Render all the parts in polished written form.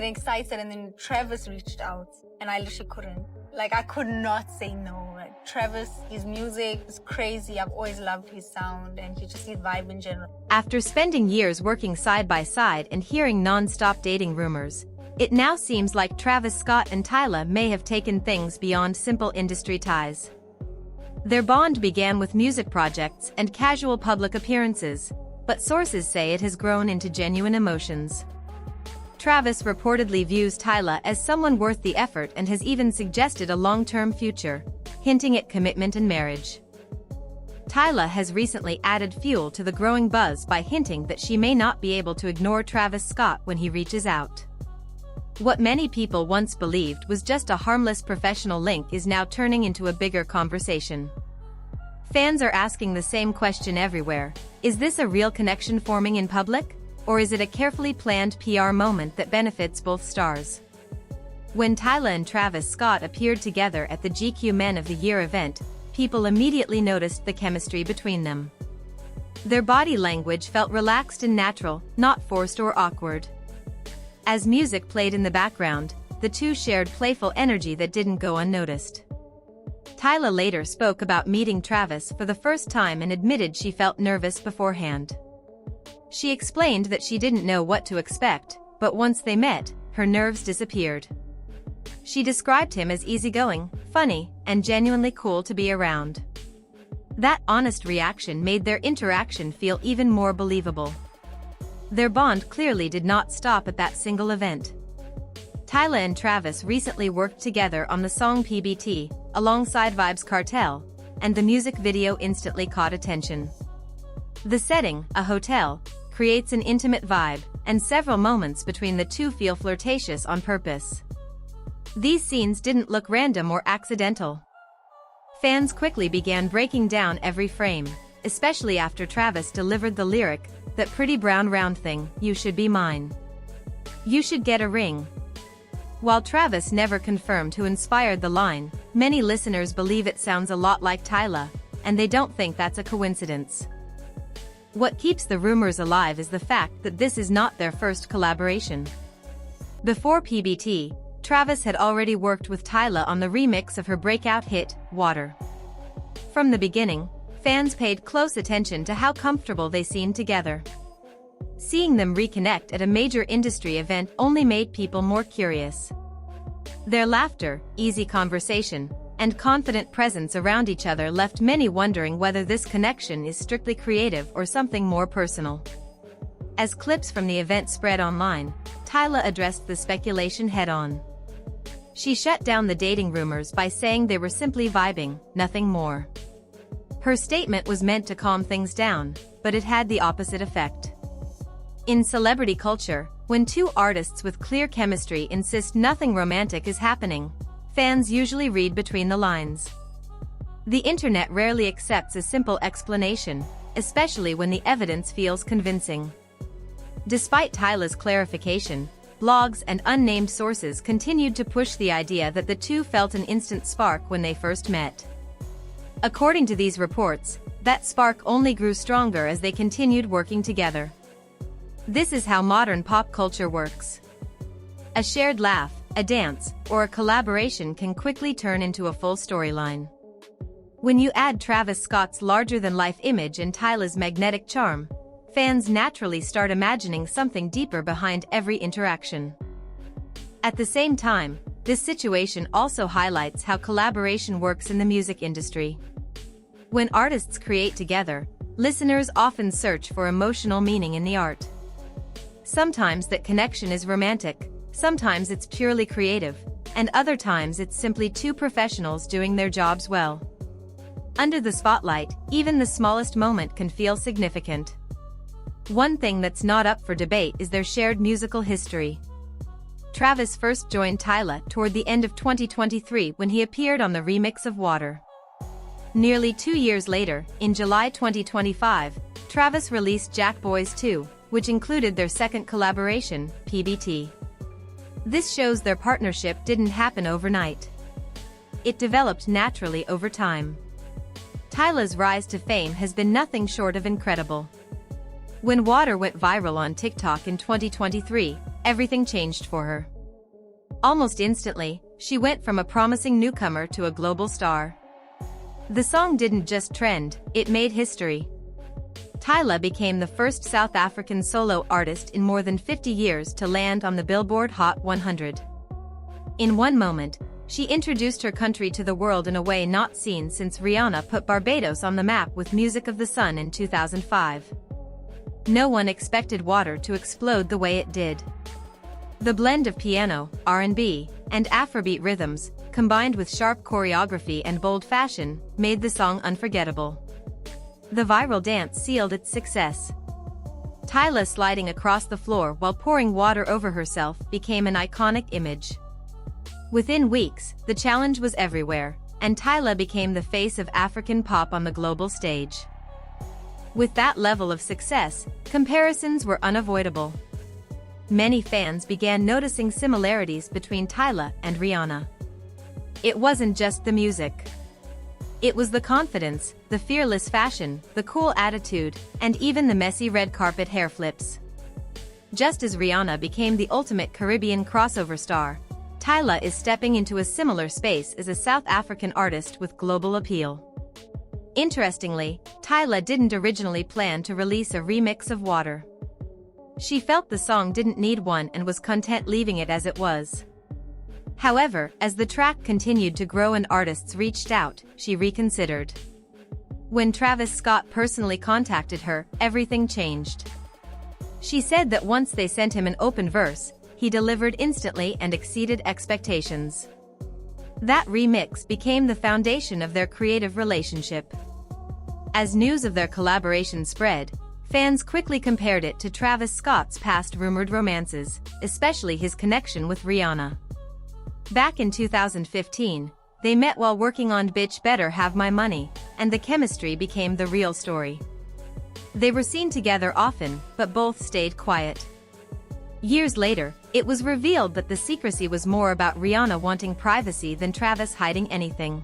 getting excited, and then Travis reached out, and I literally couldn't. Like, I could not say no. Like, Travis, his music is crazy. I've always loved his sound, and his vibe in general. After spending years working side by side and hearing non-stop dating rumors, it now seems like Travis Scott and Tyla may have taken things beyond simple industry ties. Their bond began with music projects and casual public appearances, but sources say it has grown into genuine emotions. Travis reportedly views Tyla as someone worth the effort and has even suggested a long-term future, hinting at commitment and marriage. Tyla has recently added fuel to the growing buzz by hinting that she may not be able to ignore Travis Scott when he reaches out. What many people once believed was just a harmless professional link is now turning into a bigger conversation. Fans are asking the same question everywhere: is this a real connection forming in public? Or is it a carefully planned PR moment that benefits both stars? When Tyla and Travis Scott appeared together at the GQ Men of the Year event, people immediately noticed the chemistry between them. Their body language felt relaxed and natural, not forced or awkward. As music played in the background, the two shared playful energy that didn't go unnoticed. Tyla later spoke about meeting Travis for the first time and admitted she felt nervous beforehand. She explained that she didn't know what to expect, but once they met, her nerves disappeared. She described him as easygoing, funny, and genuinely cool to be around. That honest reaction made their interaction feel even more believable. Their bond clearly did not stop at that single event. Tyla and Travis recently worked together on the song PBT, alongside Vybz Kartel, and the music video instantly caught attention. The setting, a hotel, creates an intimate vibe, and several moments between the two feel flirtatious on purpose. These scenes didn't look random or accidental. Fans quickly began breaking down every frame, especially after Travis delivered the lyric, "That pretty brown round thing, you should be mine. You should get a ring." While Travis never confirmed who inspired the line, many listeners believe it sounds a lot like Tyla, and they don't think that's a coincidence. What keeps the rumors alive is the fact that this is not their first collaboration. Before PBT, Travis had already worked with Tyla on the remix of her breakout hit, Water. From the beginning, fans paid close attention to how comfortable they seemed together. Seeing them reconnect at a major industry event only made people more curious. Their laughter, easy conversation, and confident presence around each other left many wondering whether this connection is strictly creative or something more personal. As clips from the event spread online, Tyla addressed the speculation head-on. She shut down the dating rumors by saying they were simply vibing, nothing more. Her statement was meant to calm things down, but it had the opposite effect. In celebrity culture, when two artists with clear chemistry insist nothing romantic is happening, fans usually read between the lines. The internet rarely accepts a simple explanation, especially when the evidence feels convincing. Despite Tyla's clarification, blogs and unnamed sources continued to push the idea that the two felt an instant spark when they first met. According to these reports, that spark only grew stronger as they continued working together. This is how modern pop culture works. A shared laugh, a dance, or a collaboration can quickly turn into a full storyline. When you add Travis Scott's larger-than-life image and Tyla's magnetic charm, fans naturally start imagining something deeper behind every interaction. At the same time, this situation also highlights how collaboration works in the music industry. When artists create together, listeners often search for emotional meaning in the art. Sometimes that connection is romantic, sometimes it's purely creative, and other times it's simply two professionals doing their jobs well. Under the spotlight, even the smallest moment can feel significant. One thing that's not up for debate is their shared musical history. Travis first joined Tyla toward the end of 2023 when he appeared on the remix of Water. Nearly 2 years later, in July 2025, Travis released Jack Boys 2, which included their second collaboration, PBT. This shows their partnership didn't happen overnight. It developed naturally over time. Tyla's rise to fame has been nothing short of incredible. When Water went viral on TikTok in 2023, everything changed for her. Almost instantly, she went from a promising newcomer to a global star. The song didn't just trend, it made history. Tyla became the first South African solo artist in more than 50 years to land on the Billboard Hot 100. In one moment, she introduced her country to the world in a way not seen since Rihanna put Barbados on the map with Music of the Sun in 2005. No one expected Water to explode the way it did. The blend of piano, R&B, and Afrobeat rhythms, combined with sharp choreography and bold fashion, made the song unforgettable. The viral dance sealed its success. Tyla sliding across the floor while pouring water over herself became an iconic image. Within weeks, the challenge was everywhere, and Tyla became the face of African pop on the global stage. With that level of success, comparisons were unavoidable. Many fans began noticing similarities between Tyla and Rihanna. It wasn't just the music. It was the confidence, the fearless fashion, the cool attitude, and even the messy red carpet hair flips. Just as Rihanna became the ultimate Caribbean crossover star, Tyla is stepping into a similar space as a South African artist with global appeal. Interestingly, Tyla didn't originally plan to release a remix of Water. She felt the song didn't need one and was content leaving it as it was. However, as the track continued to grow and artists reached out, she reconsidered. When Travis Scott personally contacted her, everything changed. She said that once they sent him an open verse, he delivered instantly and exceeded expectations. That remix became the foundation of their creative relationship. As news of their collaboration spread, fans quickly compared it to Travis Scott's past rumored romances, especially his connection with Rihanna. Back in 2015, they met while working on Bitch Better Have My Money, and the chemistry became the real story. They were seen together often, but both stayed quiet. Years later, it was revealed that the secrecy was more about Rihanna wanting privacy than Travis hiding anything.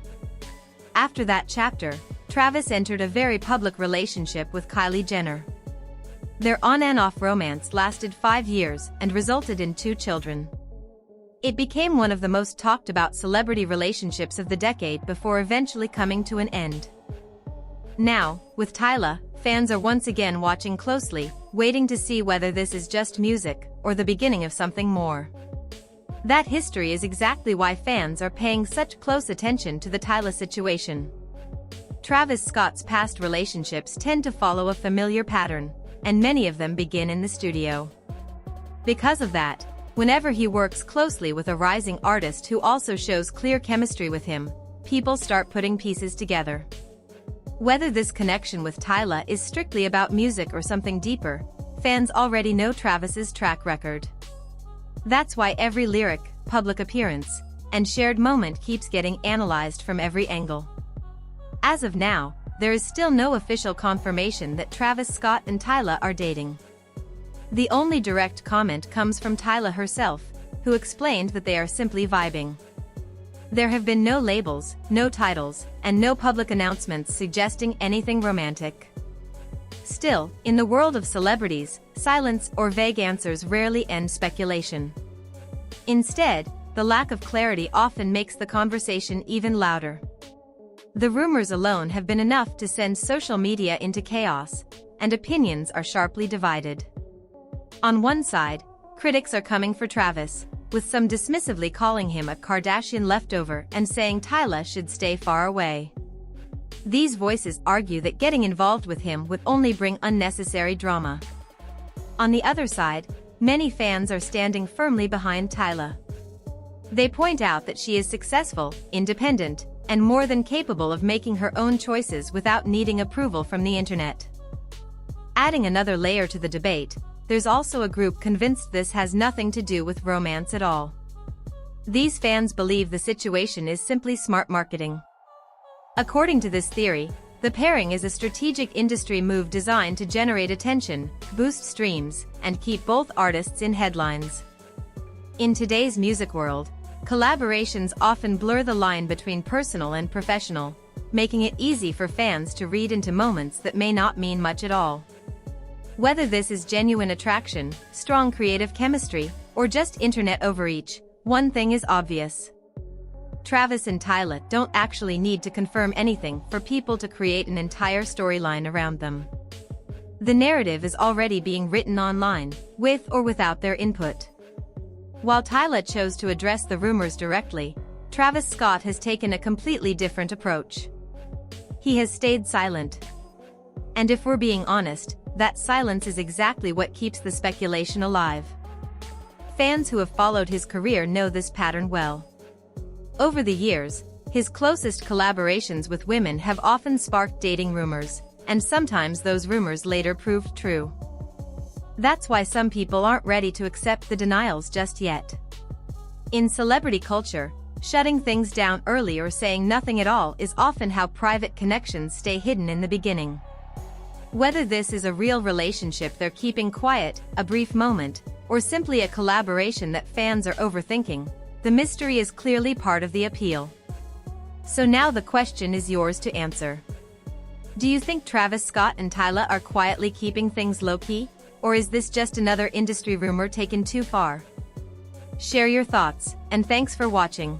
After that chapter, Travis entered a very public relationship with Kylie Jenner. Their on and off romance lasted 5 years and resulted in 2 children. It became one of the most talked about celebrity relationships of the decade before eventually coming to an end. Now, with Tyla, fans are once again watching closely, waiting to see whether this is just music or the beginning of something more. That history is exactly why fans are paying such close attention to the Tyla situation. Travis Scott's past relationships tend to follow a familiar pattern, and many of them begin in the studio. Because of that, whenever he works closely with a rising artist who also shows clear chemistry with him, people start putting pieces together. Whether this connection with Tyla is strictly about music or something deeper, fans already know Travis's track record. That's why every lyric, public appearance, and shared moment keeps getting analyzed from every angle. As of now, there is still no official confirmation that Travis Scott and Tyla are dating. The only direct comment comes from Tyla herself, who explained that they are simply vibing. There have been no labels, no titles, and no public announcements suggesting anything romantic. Still, in the world of celebrities, silence or vague answers rarely end speculation. Instead, the lack of clarity often makes the conversation even louder. The rumors alone have been enough to send social media into chaos, and opinions are sharply divided. On one side, critics are coming for Travis, with some dismissively calling him a Kardashian leftover and saying Tyla should stay far away. These voices argue that getting involved with him would only bring unnecessary drama. On the other side, many fans are standing firmly behind Tyla. They point out that she is successful, independent, and more than capable of making her own choices without needing approval from the internet. Adding another layer to the debate, there's also a group convinced this has nothing to do with romance at all. These fans believe the situation is simply smart marketing. According to this theory, the pairing is a strategic industry move designed to generate attention, boost streams, and keep both artists in headlines. In today's music world, collaborations often blur the line between personal and professional, making it easy for fans to read into moments that may not mean much at all. Whether this is genuine attraction, strong creative chemistry, or just internet overreach, one thing is obvious. Travis and Tyla don't actually need to confirm anything for people to create an entire storyline around them. The narrative is already being written online, with or without their input. While Tyla chose to address the rumors directly, Travis Scott has taken a completely different approach. He has stayed silent. And if we're being honest, that silence is exactly what keeps the speculation alive. Fans who have followed his career know this pattern well. Over the years, his closest collaborations with women have often sparked dating rumors, and sometimes those rumors later proved true. That's why some people aren't ready to accept the denials just yet. In celebrity culture, shutting things down early or saying nothing at all is often how private connections stay hidden in the beginning. Whether this is a real relationship they're keeping quiet, a brief moment, or simply a collaboration that fans are overthinking, the mystery is clearly part of the appeal. So now the question is yours to answer. Do you think Travis Scott and Tyla are quietly keeping things low-key, or is this just another industry rumor taken too far? Share your thoughts, and thanks for watching.